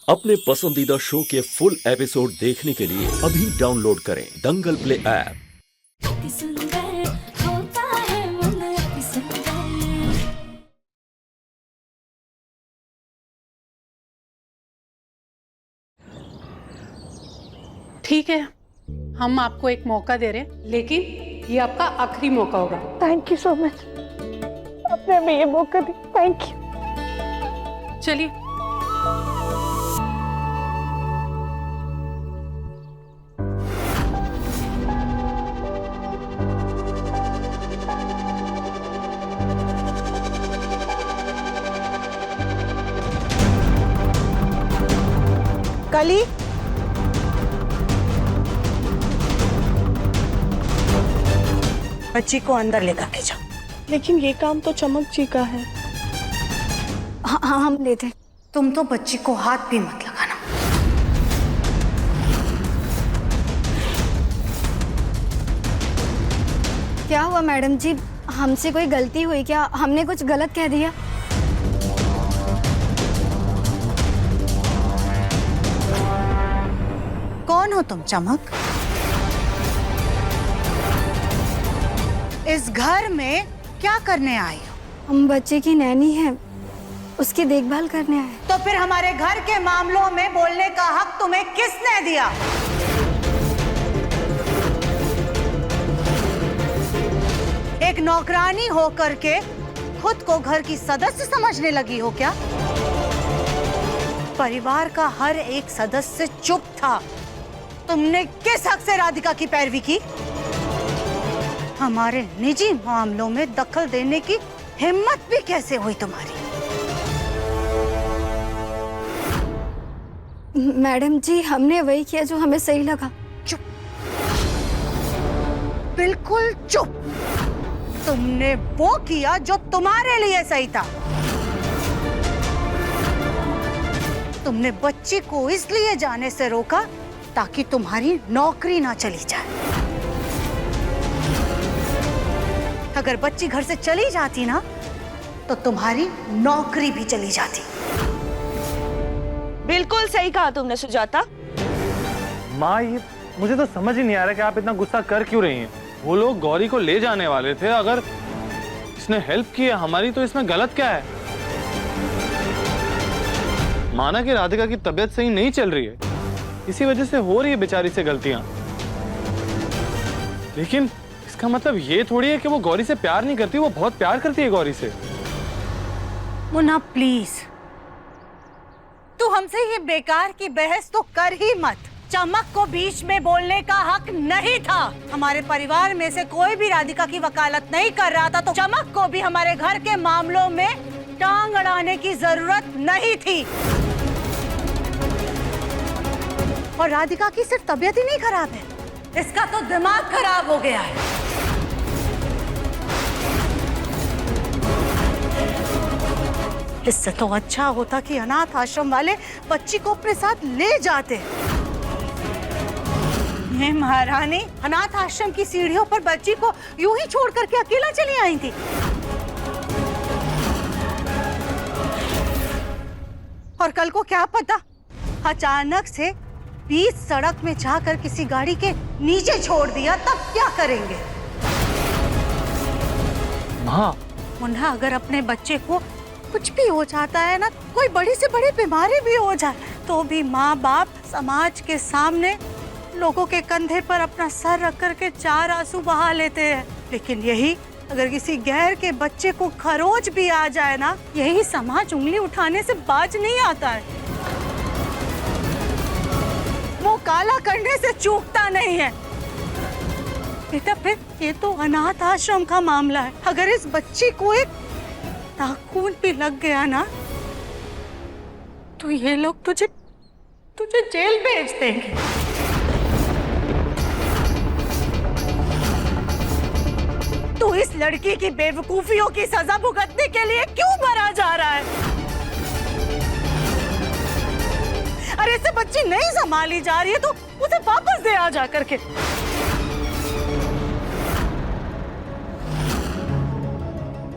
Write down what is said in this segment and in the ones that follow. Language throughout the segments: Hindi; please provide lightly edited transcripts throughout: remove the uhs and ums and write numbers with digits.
अपने पसंदीदा शो के फुल एपिसोड देखने के लिए अभी डाउनलोड करें दंगल प्ले ऐप। ठीक है, हम आपको एक मौका दे रहे हैं, लेकिन ये आपका आखिरी मौका होगा। थैंक यू सो मच, आपने हमें ये मौका दी। Thank you. चलिए। कली, बच्ची को अंदर लेकर के जाओ। लेकिन ये काम तो चमक जी का है। हाँ हम लेते। तुम तो बच्ची को हाथ भी मत लगाना। क्या हुआ मैडम जी, हमसे कोई गलती हुई क्या? हमने कुछ गलत कह दिया? कौन हो तुम चमक? इस घर में क्या करने आई हो? हम बच्चे की नैनी हैं, उसकी देखभाल करने आए। तो फिर हमारे घर के मामलों में बोलने का हक तुम्हें किसने दिया? एक नौकरानी होकर के खुद को घर की सदस्य समझने लगी हो क्या? परिवार का हर एक सदस्य चुप था। तुमने किस हक से राधिका की पैरवी की? हमारे निजी मामलों में दखल देने की हिम्मत भी कैसे हुई तुम्हारी? मैडम जी, हमने वही किया जो हमें सही लगा। चुप, बिल्कुल चुप। तुमने वो किया जो तुम्हारे लिए सही था। तुमने बच्ची को इसलिए जाने से रोका ताकि तुम्हारी नौकरी ना चली जाए। अगर बच्ची घर से चली जाती ना, तो तुम्हारी नौकरी भी चली जाती। बिल्कुल सही कहा तुमने सुजाता। माँ, ये मुझे तो समझ ही नहीं आ रहा कि आप इतना गुस्सा कर क्यों रही हैं। वो लोग गौरी को ले जाने वाले थे, अगर इसने हेल्प की है हमारी तो इसमें गलत क्या है? माना कि राधिका की तबीयत सही नहीं चल रही है, इसी वजह से हो रही है बेचारी से गलतियां, लेकिन इसका मतलब ये थोड़ी है कि वो गौरी से प्यार नहीं करती। वो बहुत प्यार करती है गौरी से। मुन्ना प्लीज, तू हमसे ये बेकार की बहस तो कर ही मत। चमक को बीच में बोलने का हक नहीं था। हमारे परिवार में से कोई भी राधिका की वकालत नहीं कर रहा था, तो चमक को भी हमारे घर के मामलों में टांग अड़ाने की जरूरत नहीं थी। और राधिका की सिर्फ तबीयत ही नहीं खराब है, इसका तो दिमाग खराब हो गया है। इससे तो अच्छा होता कि अनाथ आश्रम वाले बच्ची को अपने साथ ले जाते। ये महारानी अनाथ आश्रम की सीढ़ियों पर बच्ची को यूं ही छोड़ करके अकेला चली आई थी। और कल को क्या पता, अचानक से बीच सड़क में जाकर किसी गाड़ी के नीचे छोड़ दिया, तब क्या करेंगे? माँ, मुन्ना, अगर अपने बच्चे को कुछ भी हो जाता है ना, कोई बड़ी से बड़ी बीमारी भी हो जाए, तो भी माँ बाप समाज के सामने लोगों के कंधे पर अपना सर रख करके चार आंसू बहा लेते हैं। लेकिन यही अगर किसी गैर के बच्चे को खरोच भी आ जाए ना, यही समाज उंगली उठाने से बाज नहीं आता है। वो काला करने से चूकता नहीं है। बेटा, फिर ये तो अनाथ आश्रम का मामला है। अगर इस बच्ची को एक नाखून भी लग गया ना, तो ये लोग तुझे जेल भेज देंगे। तू इस लड़की की बेवकूफियों की सजा भुगतने के लिए क्यों मरा जा रहा है? अरे इसे बच्ची नहीं संभाली जा रही है तो उसे वापस दे आ जा करके।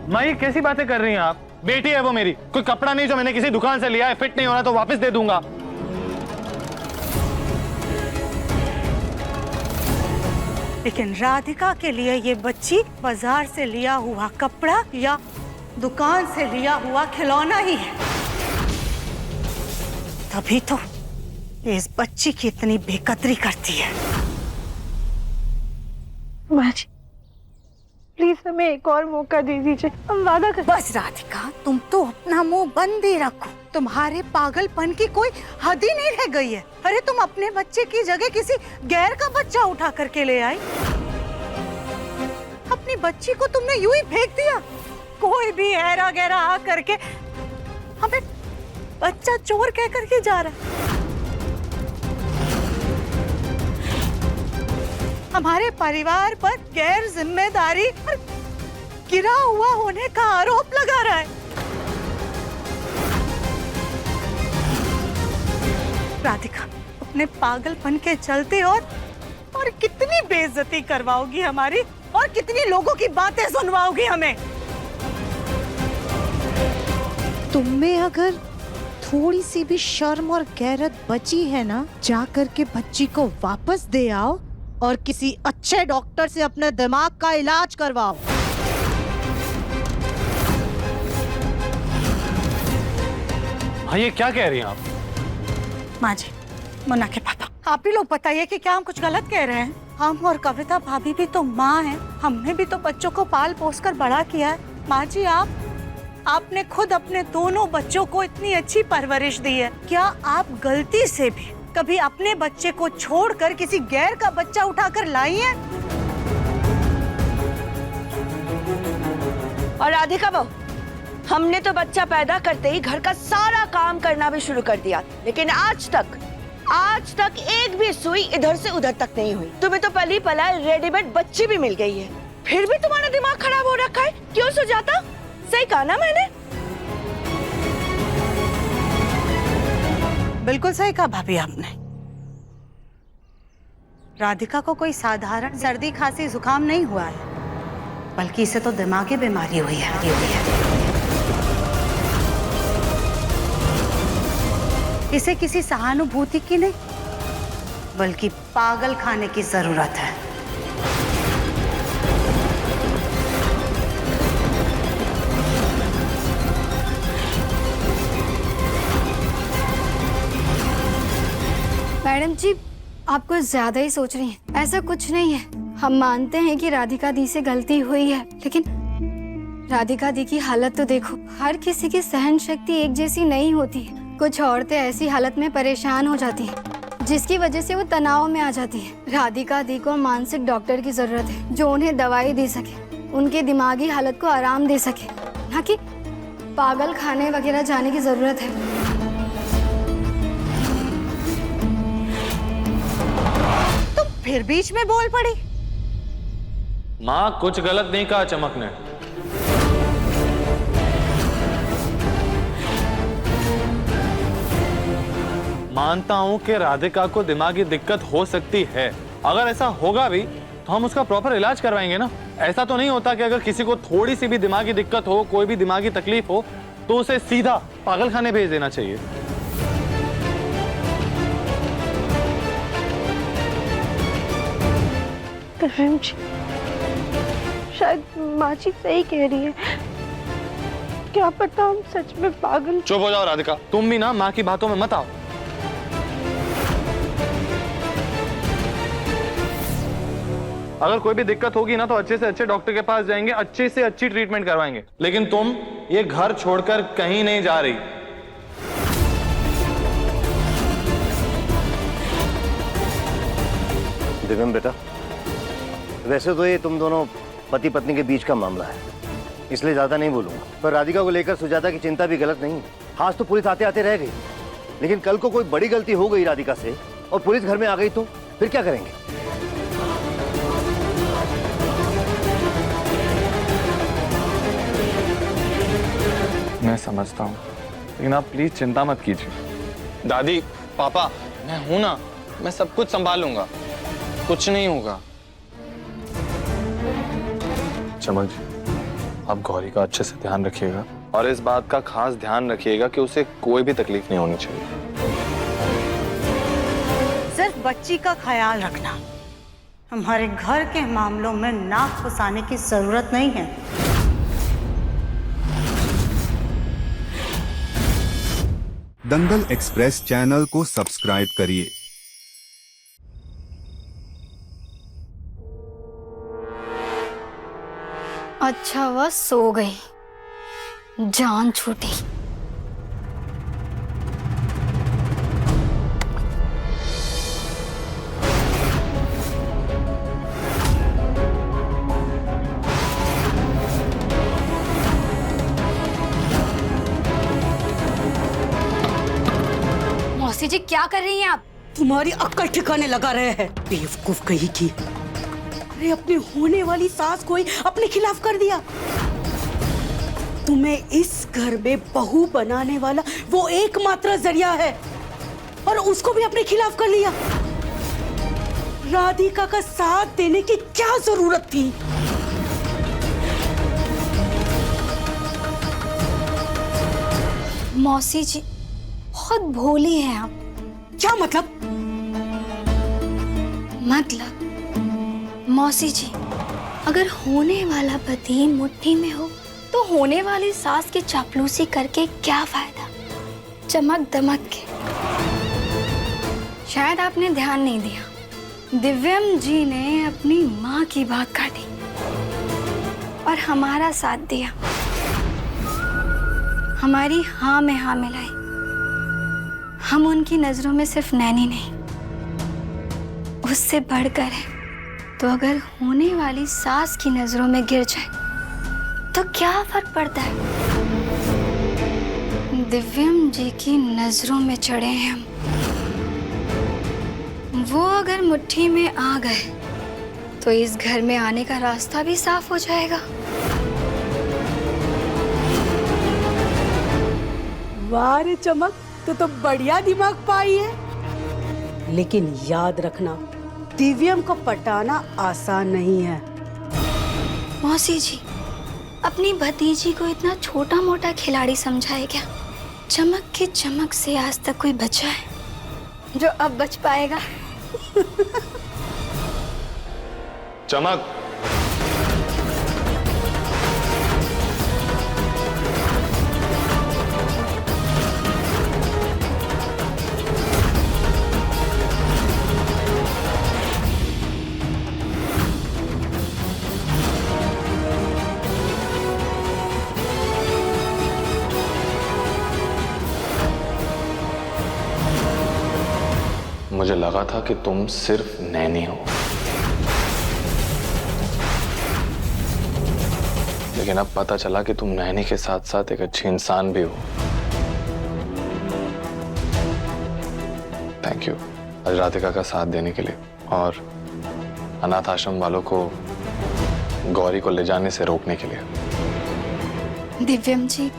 माँ, ये कैसी बातें कर रही हैं आप? बेटी है वो मेरी, कोई कपड़ा नहीं जो मैंने किसी दुकान से लिया है, फिट नहीं हो रहा तो वापस दे दूंगा। लेकिन राधिका के लिए ये बच्ची बाजार से लिया हुआ कपड़ा या दुकान से लिया हुआ खिलौना ही है। तभी तो ये इस बच्ची की इतनी बेकदरी करती है। माँ जी प्लीज हमें एक और मौका दे दीजिए, हम वादा कर। बस राधिका, तुम तो अपना मुंह बंद ही रखो। तुम्हारे पागलपन की कोई हद ही नहीं रह गई है। अरे तुम अपने बच्चे की जगह किसी गैर का बच्चा उठा करके ले आई। अपनी बच्ची को तुमने यूं ही फेंक दिया। कोई भी ऐरा गैरा आ करके हमें बच्चा चोर कह करके जा रहा है। हमारे परिवार पर गैर जिम्मेदारी और गिरा हुआ होने का आरोप लगा रहा है। राधिका, अपने पागलपन के चलते और कितनी बेइज्जती करवाओगी हमारी, और कितनी लोगों की बातें सुनवाओगी हमें। तुम में अगर थोड़ी सी भी शर्म और गैरत बची है ना, जा कर के बच्ची को वापस दे आओ और किसी अच्छे डॉक्टर से अपने दिमाग का इलाज करवाओ। हाँ, ये क्या कह रही हैं आप? माँ जी, मुन्ना के पापा, आप ही लोग बताइए कि क्या हम कुछ गलत कह रहे हैं? हम और कविता भाभी भी तो माँ हैं। हमने भी तो बच्चों को पाल पोस कर बड़ा किया है। माँ जी, आपने खुद अपने दोनों बच्चों को इतनी अच्छी परवरिश दी है। क्या आप गलती से भी कभी अपने बच्चे को छोड़कर किसी गैर का बच्चा उठाकर लाई है? और राधिका बहू, हमने तो बच्चा पैदा करते ही घर का सारा काम करना भी शुरू कर दिया, लेकिन आज तक एक भी सुई इधर से उधर तक नहीं हुई। तुम्हें तो पली पलाई रेडीमेड बच्ची भी मिल गई है, फिर भी तुम्हारा दिमाग खराब हो रखा है। क्यों सुजाता? सही कहा ना मैंने? बिल्कुल सही कहा भाभी आपने। राधिका को कोई साधारण सर्दी खांसी जुकाम नहीं हुआ है, बल्कि इसे तो दिमागी बीमारी हुई है। इसे किसी सहानुभूति की नहीं, बल्कि पागल खाने की जरूरत है। मैडम जी, आप कुछ ज्यादा ही सोच रही हैं। ऐसा कुछ नहीं है। हम मानते हैं कि राधिका दी से गलती हुई है, लेकिन राधिका दी की हालत तो देखो। हर किसी की सहन शक्ति एक जैसी नहीं होती है। कुछ औरतें ऐसी हालत में परेशान हो जाती हैं, जिसकी वजह से वो तनाव में आ जाती है। राधिका दी को मानसिक डॉक्टर की जरूरत है, जो उन्हें दवाई दे सके, उनके दिमागी हालत को आराम दे सके, ना कि पागल खाने वगैरह जाने की जरूरत है। तुम फिर बीच में बोल पड़ी। माँ, कुछ गलत नहीं कहा चमक ने। मानता हूं कि राधिका को दिमागी दिक्कत हो सकती है। अगर ऐसा होगा भी तो हम उसका प्रॉपर इलाज करवाएंगे ना। ऐसा तो नहीं होता कि अगर किसी को थोड़ी सी भी दिमागी दिक्कत हो, कोई भी दिमागी तकलीफ हो, तो उसे सीधा पागलखाने भेज देना चाहिए। तरमीम जी, शायद माँ जी सही कह रही है। क्या पता हम सच में पागल। चुप हो जाओ राधिका, तुम भी ना माँ की बातों में मत आओ। अगर कोई भी दिक्कत होगी ना तो अच्छे से अच्छे डॉक्टर के पास जाएंगे, अच्छे से अच्छी ट्रीटमेंट करवाएंगे। लेकिन तुम ये घर छोड़कर कहीं नहीं जा रही। दिव्यम बेटा, वैसे तो ये तुम दोनों पति पत्नी के बीच का मामला है, इसलिए ज्यादा नहीं बोलूंगा। पर राधिका को लेकर सुजाता की चिंता भी गलत नहीं है। आज तो पुलिस आते आते रह गई, लेकिन कल को कोई बड़ी गलती हो गई राधिका से और पुलिस घर में आ गई तो फिर क्या करेंगे? मैं समझता हूँ, लेकिन आप प्लीज चिंता मत कीजिए। दादी, पापा, मैं हूं ना, मैं सब कुछ संभाल लूंगा, कुछ नहीं होगा। चमक जी, आप गौरी का अच्छे से ध्यान रखिएगा और इस बात का खास ध्यान रखिएगा कि उसे कोई भी तकलीफ नहीं होनी चाहिए। सिर्फ बच्ची का ख्याल रखना, हमारे घर के मामलों में नाक फंसाने की जरूरत नहीं है। दंगल एक्सप्रेस चैनल को सब्सक्राइब करिए। अच्छा वह सो गई, जान छूटी। मौसी जी क्या कर रही हैं आप? तुम्हारी अक्ल ठिकाने लगा रहे हैं, बेवकूफ कहीं की। अरे अपनी होने वाली सास को ही अपने खिलाफ कर दिया। तुम्हें इस घर में बहू बनाने वाला वो एकमात्र जरिया है और उसको भी अपने खिलाफ कर लिया। राधिका का साथ देने की क्या जरूरत थी? मौसी जी बहुत भोली हैं आप। क्या मतलब? मौसी जी, अगर होने वाला पति मुट्ठी में हो तो होने वाली सास की चापलूसी करके क्या फायदा? चमक दमक के। शायद आपने ध्यान नहीं दिया, दिव्यम जी ने अपनी माँ की बात काटी और हमारा साथ दिया, हमारी हाँ में हाँ मिलाई। हम उनकी नजरों में सिर्फ नैनी नहीं, उससे बढ़कर है। तो अगर होने वाली सास की नजरों में गिर जाए तो क्या फर्क पड़ता है? दिव्यम जी की नजरों में चढ़े हैं हम। वो अगर मुट्ठी में आ गए तो इस घर में आने का रास्ता भी साफ हो जाएगा। वाह रे चमक, तो बढ़िया दिमाग पाई है। लेकिन याद रखना, दिव्यम को पटाना आसान नहीं है। मौसी जी, अपनी भतीजी को इतना छोटा मोटा खिलाड़ी समझाए क्या? चमक की चमक से आज तक कोई बचा है जो अब बच पाएगा? चमक, मुझे लगा था कि तुम सिर्फ नैनी हो, लेकिन अब पता चला कि तुम नैनी के साथ साथ एक अच्छी इंसान भी हो। थैंक यू आज राधिका का साथ देने के लिए और अनाथ आश्रम वालों को गौरी को ले जाने से रोकने के लिए। दिव्यम जी,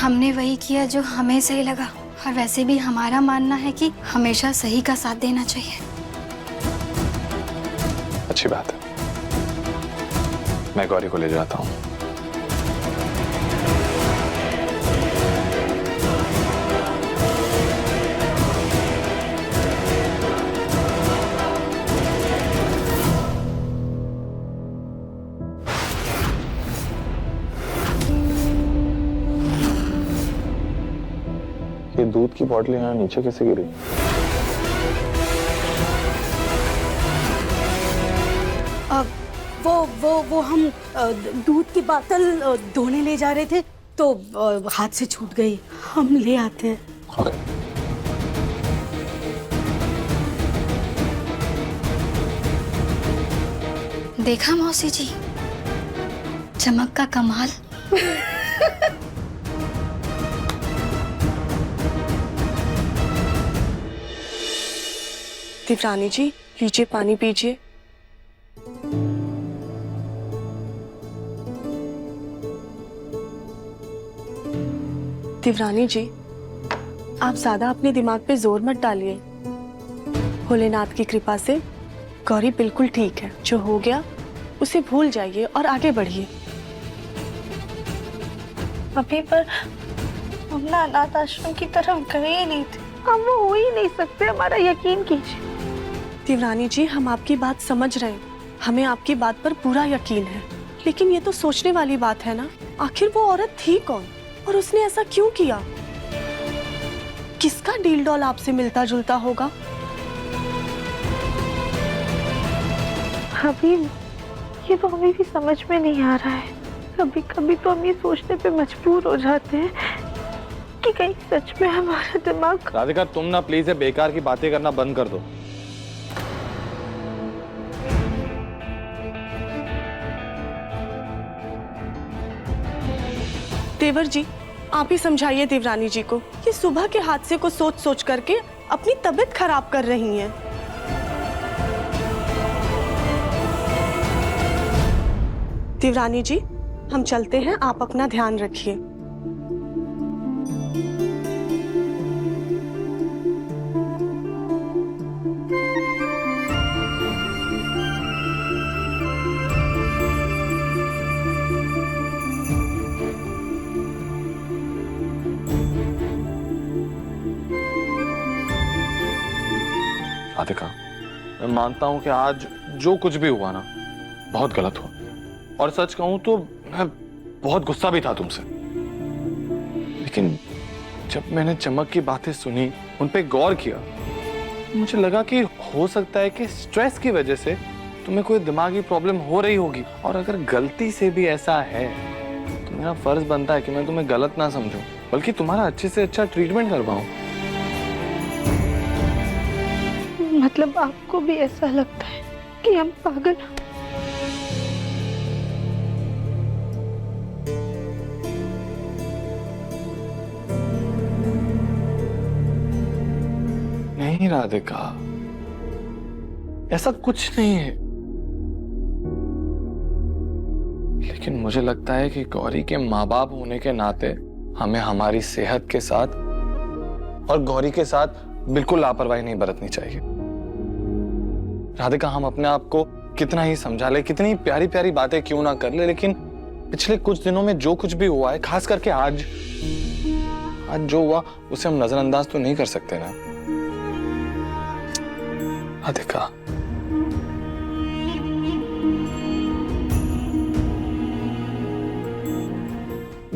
हमने वही किया जो हमें सही लगा, और वैसे भी हमारा मानना है कि हमेशा सही का साथ देना चाहिए। अच्छी बात है, मैं गौरी को ले जाता हूँ। ये दूध की बोतल यहाँ नीचे कैसे गिरी? वो हम दूध की बोतल धोने ले जा रहे थे तो हाथ से छूट गई। हम ले आते हैं। Okay. देखा मौसी जी, चमक का कमाल। दिव्रानी जी, लीजिए पानी पीजिए। दिव्रानी जी, आप ज्यादा अपने दिमाग पे जोर मत डालिए। भोलेनाथ की कृपा से गौरी बिल्कुल ठीक है। जो हो गया उसे भूल जाइए और आगे बढ़िए। अभी पर हम ना अनाथ आश्रम की तरफ गए ही नहीं थे। हम वो हो ही नहीं सकते, हमारा यकीन कीजिए। देवरानी जी, हम आपकी बात समझ रहे हैं, हमें आपकी बात पर पूरा यकीन है, लेकिन ये तो सोचने वाली बात है ना, आखिर वो औरत थी कौन और उसने ऐसा क्यों किया? किसका डील डॉल आपसे मिलता जुलता होगा? अभी ये तो हमें भी समझ में नहीं आ रहा है। कभी कभी तो हम ये सोचने पे मजबूर हो जाते हैं कि कहीं सच में हमारा दिमाग। राधिका, तुम ना प्लीज ये बेकार की बातें करना बंद कर दो। देवर जी, आप ही समझाइए देवरानी जी को, ये सुबह के हादसे को सोच सोच करके अपनी तबीयत खराब कर रही हैं। देवरानी जी, हम चलते हैं, आप अपना ध्यान रखिए। राधिका, मैं मानता हूं कि आज जो कुछ भी हुआ ना, बहुत गलत हुआ, और सच कहूं तो मैं बहुत गुस्सा भी था तुमसे। लेकिन जब मैंने चमक की बातें सुनी, उन पे गौर किया, मुझे लगा कि हो सकता है कि स्ट्रेस की वजह से तुम्हें कोई दिमागी प्रॉब्लम हो रही होगी, और अगर गलती से भी ऐसा है तो मेरा फर्ज बनता है कि मैं तुम्हें गलत ना समझूं, बल्कि तुम्हारा अच्छे से अच्छा ट्रीटमेंट करवाऊं। मतलब आपको भी ऐसा लगता है कि हम पागल? नहीं राधिका, ऐसा कुछ नहीं है। लेकिन मुझे लगता है कि गौरी के माँ बाप होने के नाते हमें हमारी सेहत के साथ और गौरी के साथ बिल्कुल लापरवाही नहीं बरतनी चाहिए। राधिका, हम अपने आप को कितना ही समझा ले, कितनी प्यारी प्यारी बातें क्यों ना कर ले, लेकिन पिछले कुछ दिनों में जो कुछ भी हुआ है, खास करके आज जो हुआ, उसे हम नजरअंदाज तो नहीं कर सकते ना राधिका।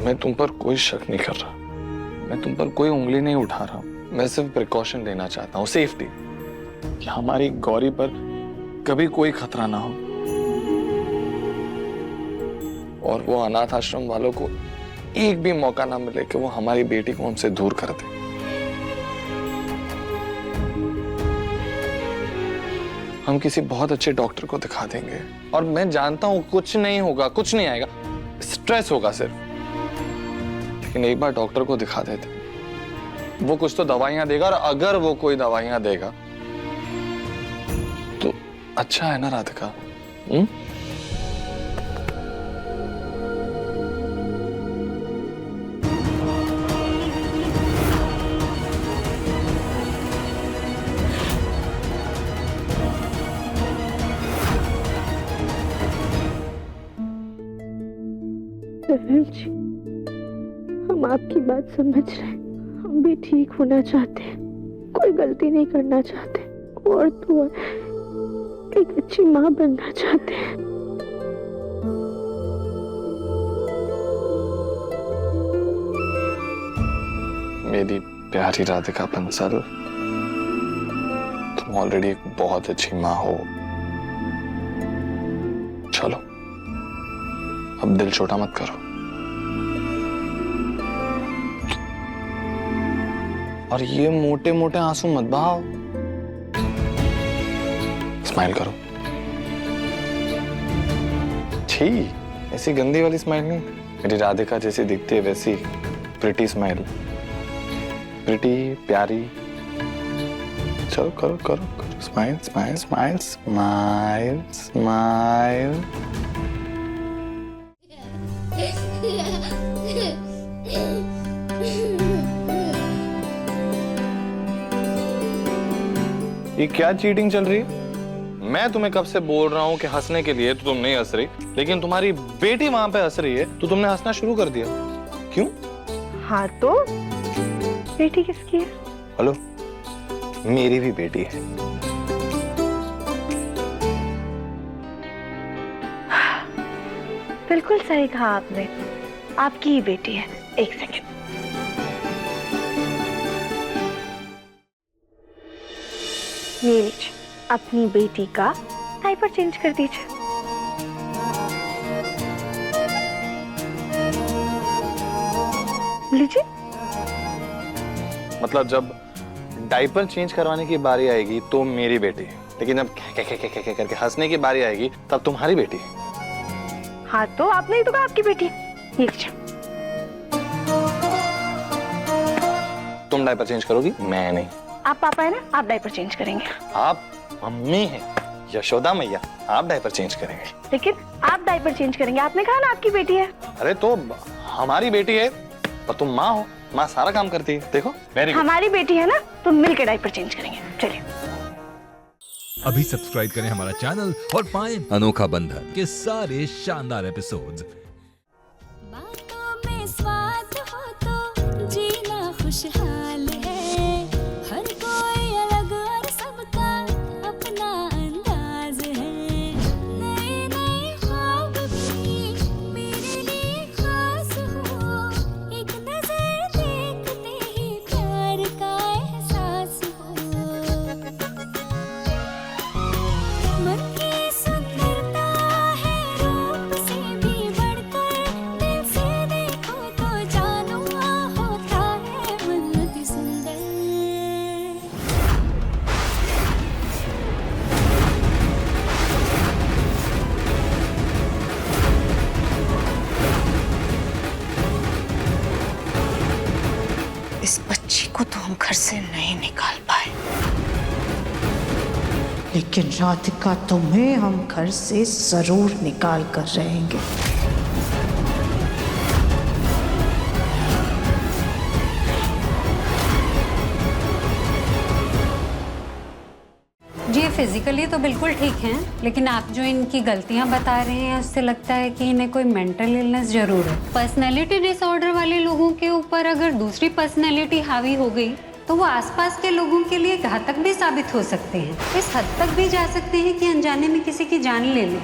मैं तुम पर कोई शक नहीं कर रहा, मैं तुम पर कोई उंगली नहीं उठा रहा, मैं सिर्फ प्रिकॉशन लेना चाहता हूँ, सेफ्टी, कि हमारी गौरी पर कभी कोई खतरा ना हो और वो अनाथ आश्रम वालों को एक भी मौका ना मिले कि वो हमारी बेटी को हमसे दूर कर दे। हम किसी बहुत अच्छे डॉक्टर को दिखा देंगे, और मैं जानता हूं कुछ नहीं होगा, कुछ नहीं आएगा, स्ट्रेस होगा सिर्फ, लेकिन एक बार डॉक्टर को दिखा देते, वो कुछ तो दवाइयां देगा, और अगर वो कोई दवाइयां देगा तो अच्छा है ना राधिका? जी, हम आपकी बात समझ रहे हैं, हम भी ठीक होना चाहते हैं, कोई गलती नहीं करना चाहते, और तो और एक अच्छी माँ बनना चाहते हैं। मेरी प्यारी राधिका बंसल, तुम ऑलरेडी एक बहुत अच्छी माँ हो। चलो, अब दिल छोटा मत करो, और ये मोटे मोटे आंसू मत बहाओ, स्माइल करो। छी, ऐसी गंदी वाली स्माइल नहीं, मेरी राधिका जैसी दिखती है वैसी प्रिटी स्माइल, प्रिटी प्यारी। चलो करो करो करो, smile smile smile smile smile. ये क्या चीटिंग चल रही है? मैं तुम्हें कब से बोल रहा हूँ कि हंसने के लिए, तो तुम नहीं हंस रही, लेकिन तुम्हारी बेटी वहां पे हंस रही है तो तुमने हंसना शुरू कर दिया, क्यों? हाँ तो बेटी किसकी है? हेलो, मेरी भी बेटी है, बिल्कुल सही कहा आपने, आपकी ही बेटी है। एक सेकंड। ये लीजिए, अपनी बेटी का डायपर चेंज कर दीजिए। लीजिए। मतलब जब डायपर चेंज करवाने की बारी आएगी तो मेरी बेटी, लेकिन जब कह करके हंसने की बारी आएगी तब तुम्हारी बेटी। हाँ तो आपने ही तो कहा आपकी बेटी। ये लीजिए। तुम डायपर चेंज करोगी, मैं नहीं। आप पापा है ना, आप डायपर चेंज करेंगे। आप मम्मी हैं, यशोदा मैया, आप डायपर चेंज करेंगे। लेकिन आप डायपर चेंज करेंगे, आपने कहा ना आपकी बेटी है। अरे तो हमारी बेटी है, पर तुम माँ हो, माँ सारा काम करती है। देखो वेरी गुड। हमारी बेटी है ना, तो मिलकर डायपर चेंज करेंगे। चलिए। अभी सब्सक्राइब करें हमारा चैनल और पाएं अनोखा बंधन के सारे शानदार एपिसोड्स। बातों में स्वाद हो तो जीना खुशहाल है, हर कोई अलग और सबका अपना अंदाज है। नए नए ख्वाब भी मेरे लिए खास हो, एक नजर देखते ही प्यार का एहसास हो। मन की सुंदरता है रूप से भी बढ़कर, दिल से देखो तो जानो होता है मन अति सुंदर। इस बच्ची को तो हम घर से नहीं निकाल पाए, लेकिन राधिका तुम्हें हम घर से जरूर निकाल कर रहेंगे। जी ये फिजिकली तो बिल्कुल ठीक हैं, लेकिन आप जो इनकी गलतियां बता रहे हैं उससे लगता है कि इन्हें कोई मेंटल इलनेस जरूर है। पर्सनैलिटी डिसऑर्डर वाले लोगों के ऊपर अगर दूसरी पर्सनैलिटी हावी हो गई तो वो आसपास के लोगों के लिए घातक भी साबित हो सकते हैं। इस हद तक भी जा सकते हैं कि अनजाने में किसी की जान ले लें।